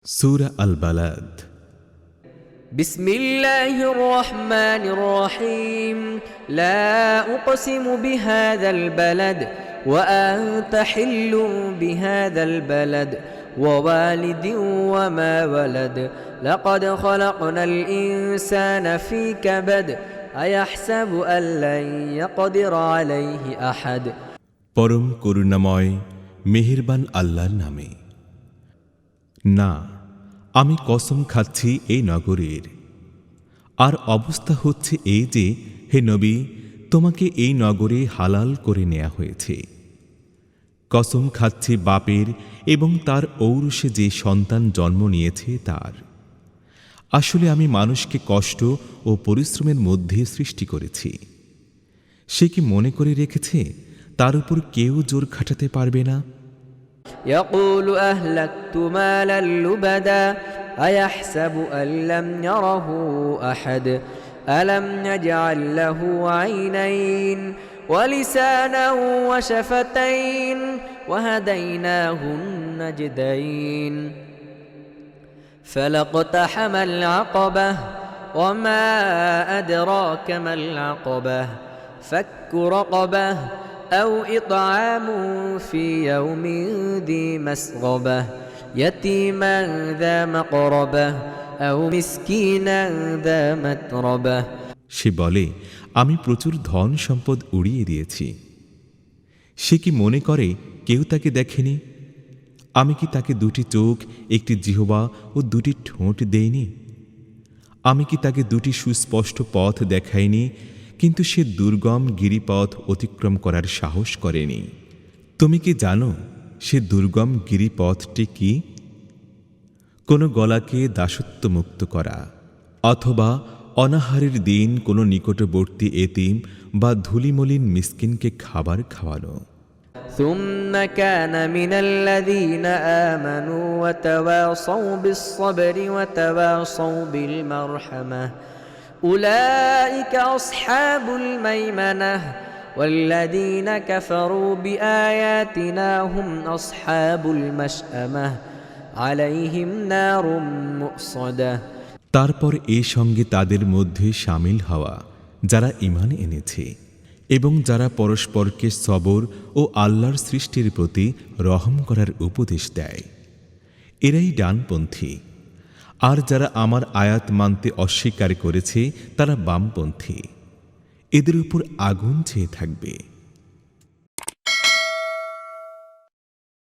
سورة البلد بسم الله الرحمن الرحيم لا أقسم بهذا البلد وأنت حل بهذا البلد ووالد وما ولد لقد خلقنا الإنسان في كبد أيحسب أن لن يقدر عليه أحد পরম করুণাময় মেহেরবান আল্লাহর নামে। না, আমি কসম খাচ্ছি এই নগরের। আর অবস্থা হচ্ছে এই যে, হে নবী, তোমাকে এই নগরে হালাল করে নেওয়া হয়েছে। কসম খাচ্ছি বাপের এবং তার ঔরসে যে সন্তান জন্ম নিয়েছে তার। আসলে আমি মানুষকে কষ্ট ও পরিশ্রমের মধ্যে সৃষ্টি করেছি। সে কি মনে করে রেখেছে তার উপর কেউ জোর খাটাতে পারবে না? يقول أهلكت مالا لبدا أيحسب أن لم يره أحد ألم نجعل له عينين ولسانا وشفتين وهديناه النجدين فلاقتحم العقبة وما أدراك ما العقبة فك رقبة أو إطعام في يوم ذي مسغبة يتيما ذا مقربة أو مسكينا ذا متربة সে বলে, আমি প্রচুর ধন সম্পদ উড়িয়ে দিয়েছি। সে কি মনে করে কেউ তাকে দেখেনি? আমি কি তাকে দুটি চোখ, একটি জিহ্বা ও দুটি ঠোঁট দেইনি? আমি কি তাকে দুটি সুস্পষ্ট পথ দেখাইনি? কিন্তু সে দুর্গম গিরিপথ অতিক্রম করার সাহস করেনি। তুমি কি জানো সে দুর্গম গিরিপথটি কি? কোনো গলাকে দাসত্ব মুক্ত করা, অথবা অনাহারের দিন কোনো নিকটবর্তী এতিম বা ধুলিমলিন মিসকিনকে খাবার খাওয়ানো। ثم كان من الذين آمنوا وتواصوا بالصبر وتواصوا بالمرحمة أولئك أصحاب الميمنة والذين كفروا بآياتنا هم أصحاب المشأمة عليهم نار مؤصدة তারপর এই সঙ্গে তাদের মধ্যে শামিল হওয়া যারা ঈমান এনেছে এবং যারা পরস্পরকে সবর ও আল্লাহর সৃষ্টির প্রতি রহম করার উপদেশ দেয়, এরাই ডানপন্থী। আর যারা আমার আয়াত মানতে অস্বীকার করেছে তারা বামপন্থী। এদের উপর আগুন চেয়ে থাকবে।